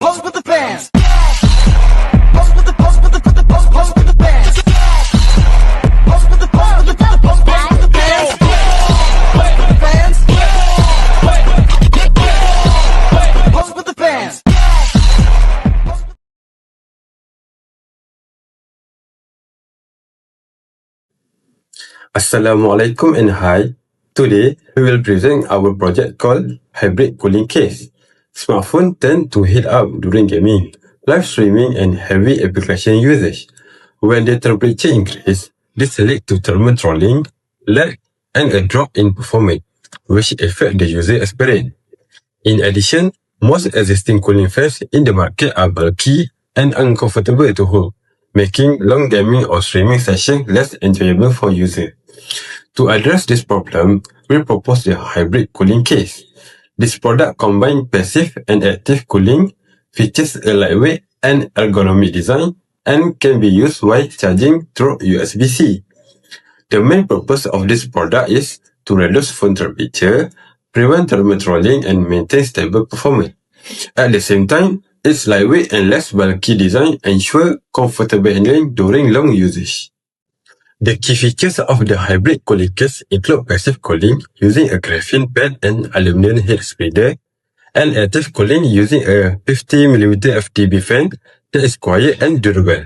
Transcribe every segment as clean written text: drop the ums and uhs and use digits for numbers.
Pose with the fans. Pose with the pose with the pose with the fans. Pose with the pose with the pose with the fans. Pose with the fans. Pose with the fans. Assalamualaikum and hi. Today, we will present our project called Hybrid Cooling Case. Smartphones tend to heat up during gaming, live streaming and heavy application usage. When the temperature increases, this leads to thermal throttling, lag, and a drop in performance, which affect the user experience. In addition, most existing cooling fans in the market are bulky and uncomfortable to hold, making long gaming or streaming sessions less enjoyable for users. To address this problem, we propose the hybrid cooling case. This product combines passive and active cooling, features a lightweight and ergonomic design, and can be used while charging through USB-C. The main purpose of this product is to reduce phone temperature, prevent thermal throttling, and maintain stable performance. At the same time, its lightweight and less bulky design ensure comfortable handling during long usage. The key features of the hybrid cooling case include passive cooling using a graphene pad and aluminum heat spreader, and active cooling using a 50mm FTB fan that is quiet and durable.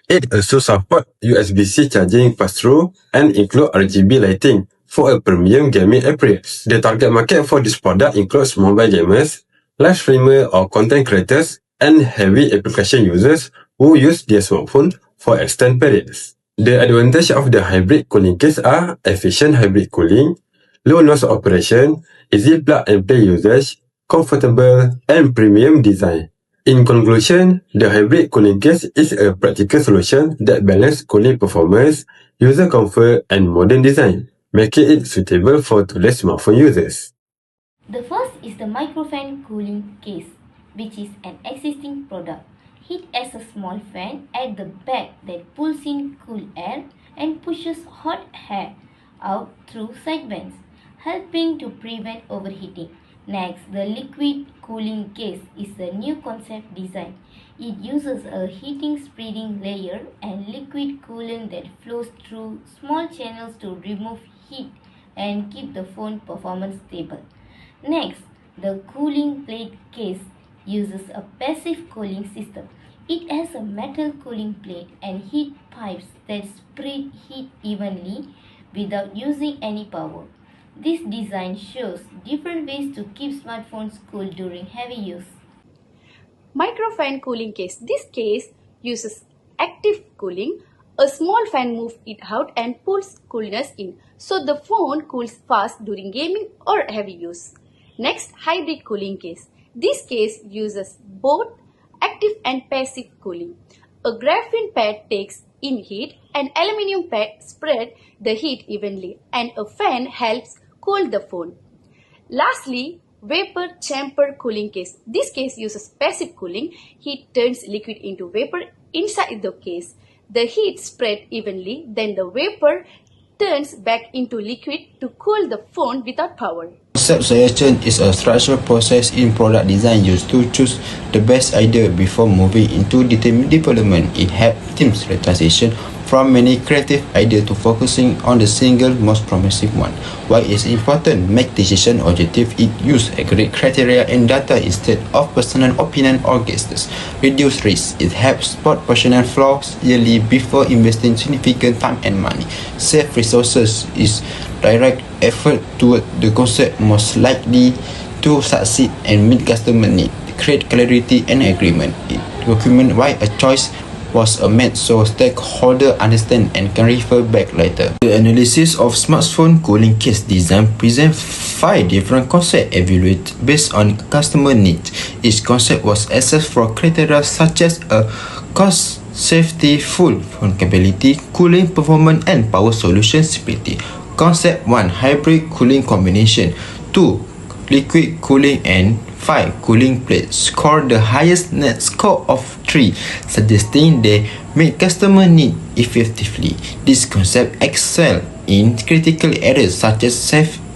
It also supports USB-C charging pass-through and includes RGB lighting for a premium gaming experience. The target market for this product includes mobile gamers, live streamers or content creators, and heavy application users who use their smartphone for extended periods. The advantages of the hybrid cooling case are efficient hybrid cooling, low noise operation, easy plug-and-play usage, comfortable, and premium design. In conclusion, the hybrid cooling case is a practical solution that balances cooling performance, user comfort, and modern design, making it suitable for today's smartphone users. The first is the microfan cooling case, which is an existing product. It has a small fan at the back that pulls in cool air and pushes hot air out through side vents, helping to prevent overheating. Next, the liquid cooling case is a new concept design. It uses a heating spreading layer and liquid coolant that flows through small channels to remove heat and keep the phone performance stable. Next, the cooling plate case uses a passive cooling system. It has a metal cooling plate and heat pipes that spread heat evenly without using any power. This design shows different ways to keep smartphones cool during heavy use. Microfan cooling case. This case uses active cooling. A small fan moves it out and pulls coolness in, so the phone cools fast during gaming or heavy use. Next, hybrid cooling case. This case uses both active and passive cooling. A graphene pad takes in heat, an aluminium pad spreads the heat evenly, and a fan helps cool the phone. Lastly, vapor chamber cooling case. This case uses passive cooling. Heat turns liquid into vapor inside the case. The heat spreads evenly, then the vapor turns back into liquid to cool the phone without power. Concept selection is a structural process in product design used to choose the best idea before moving into development. It helps teams transition from many creative ideas to focusing on the single most promising one. Why it's important? Make decision objective. It use accurate criteria and data instead of personal opinion or guesses. Reduce risk. It helps spot personal flaws early before investing significant time and money. Save resources is direct effort toward the concept most likely to succeed and meet customer need. Create clarity and agreement. It document why a choice was made so stakeholders understand and can refer back later. The analysis of smartphone cooling case design presents 5 different concepts evaluated based on customer needs. Each concept was assessed for criteria such as a cost, safety, full phone capability, cooling performance, and power solution stability. Concept 1. Hybrid cooling combination. 2. Liquid cooling, and 5. Cooling plate. Score the highest net score of 3, suggesting they meet customer need effectively. This concept excel in critical areas such as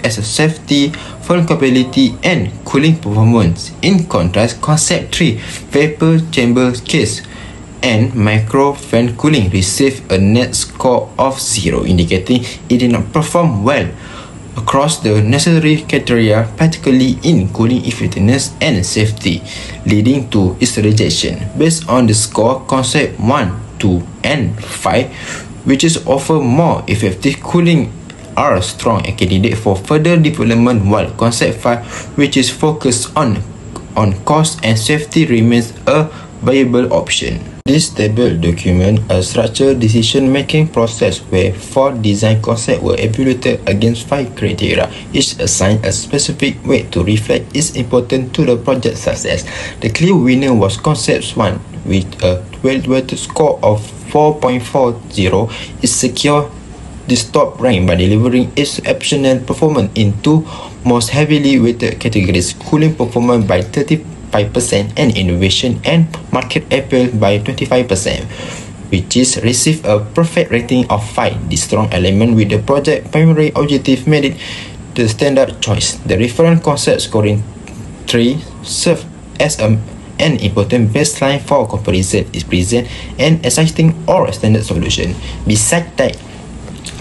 as a safety, phone capability, and cooling performance. In contrast, Concept 3 vapor chamber case and micro fan cooling received a net score of 0, indicating it did not perform well across the necessary criteria, particularly in cooling effectiveness and safety, leading to its rejection. Based on the score, Concept 1, 2, and 5, which is offer more effective cooling, are strong candidate for further development, while Concept 5, which is focused on cost and safety, remains a viable option. This table documents a structured decision-making process where 4 design concepts were evaluated against 5 criteria, each assigned a specific weight to reflect its importance to the project success. The clear winner was Concept 1, with a weighted score of 4.40. It secured this top rank by delivering exceptional performance in 2 most heavily weighted categories: cooling performance by 35% and innovation and market appeal by 25%, which is received a perfect rating of 5. This strong element with the project primary objective made it the standard choice. The reference concept scoring 3 served as an important baseline for comparison. Is present an existing or a standard solution. Besides that,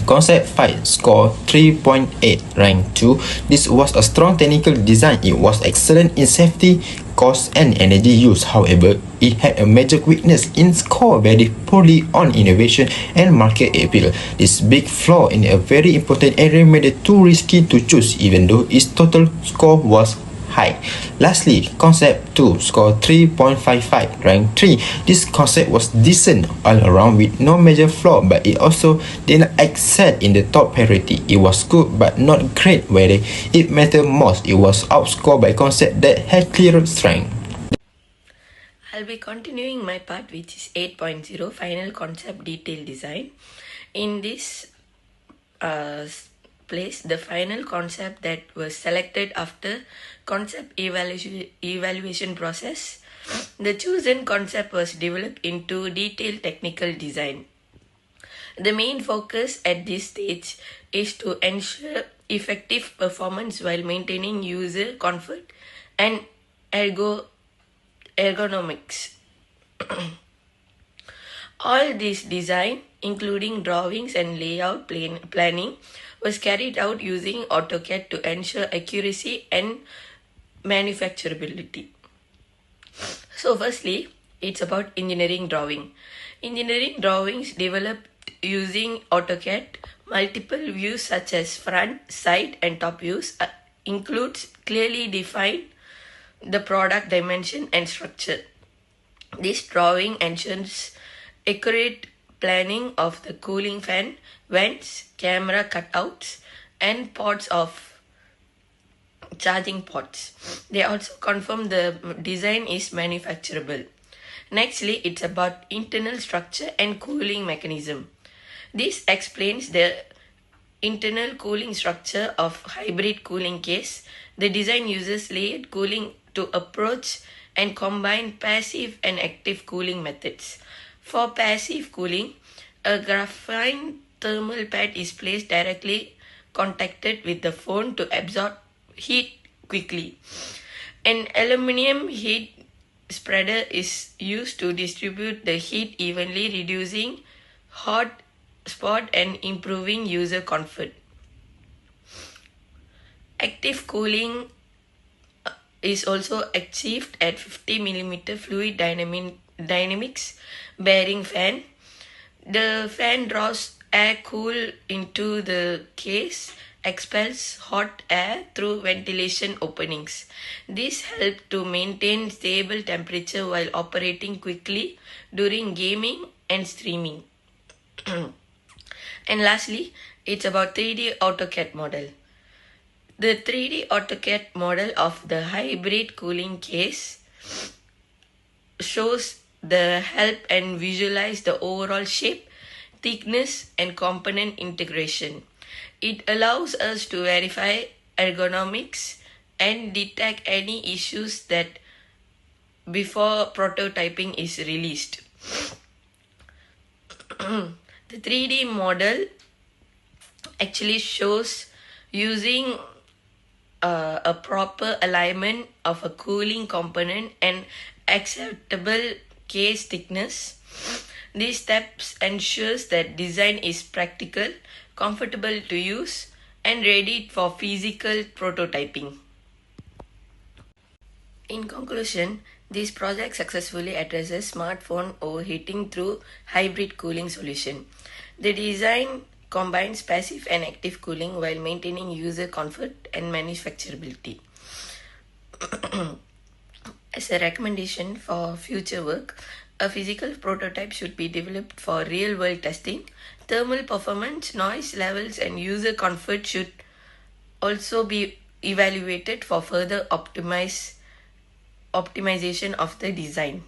Concept 5 score 3.8, rank 2. This was a strong technical design. It was excellent in safety, cost, and energy use. However, it had a major weakness in score very poorly on innovation and market appeal. This big flaw in a very important area made it too risky to choose, even though its total score was high. Lastly, Concept 2 score 3.55, rank 3. This concept was decent all around with no major flaw, but it also did not excel in the top priority. It was good but not great. Where it mattered most, it was outscored by concept that had clear strength. I'll be continuing my part, which is 8.0, final concept detail design. In this place, the final concept that was selected after concept evaluation process, the chosen concept was developed into detailed technical design. The main focus at this stage is to ensure effective performance while maintaining user comfort and ergonomics. All this design, including drawings and layout planning, was carried out using AutoCAD to ensure accuracy and manufacturability. So firstly, it's about engineering drawing. Engineering drawings developed using AutoCAD, multiple views such as front, side, and top views includes clearly define the product dimension and structure. This drawing ensures accurate planning of the cooling fan, vents, camera cutouts, and ports of charging ports. They also confirm the design is manufacturable. Nextly, it's about internal structure and cooling mechanism. This explains the internal cooling structure of hybrid cooling case. The design uses layered cooling to approach and combine passive and active cooling methods. For passive cooling, a graphene thermal pad is placed directly contacted with the phone to absorb heat quickly. An aluminium heat spreader is used to distribute the heat evenly, reducing hot spot and improving user comfort. Active cooling is also achieved at 50mm fluid dynamics bearing fan. The fan draws air cool into the case, expels hot air through ventilation openings. This helps to maintain stable temperature while operating quickly during gaming and streaming. And lastly, it's about 3D AutoCAD model. The 3D AutoCAD model of the hybrid cooling case shows the help and visualize the overall shape, thickness, and component integration. It allows us to verify ergonomics and detect any issues that before prototyping is released. The 3D model actually shows using a proper alignment of a cooling component and acceptable case thickness. These steps ensures that design is practical, comfortable to use, and ready for physical prototyping. In conclusion, this project successfully addresses smartphone overheating through hybrid cooling solution. The design combines passive and active cooling while maintaining user comfort and manufacturability. As a recommendation for future work, a physical prototype should be developed for real-world testing. Thermal performance, noise levels, and user comfort should also be evaluated for further optimization of the design.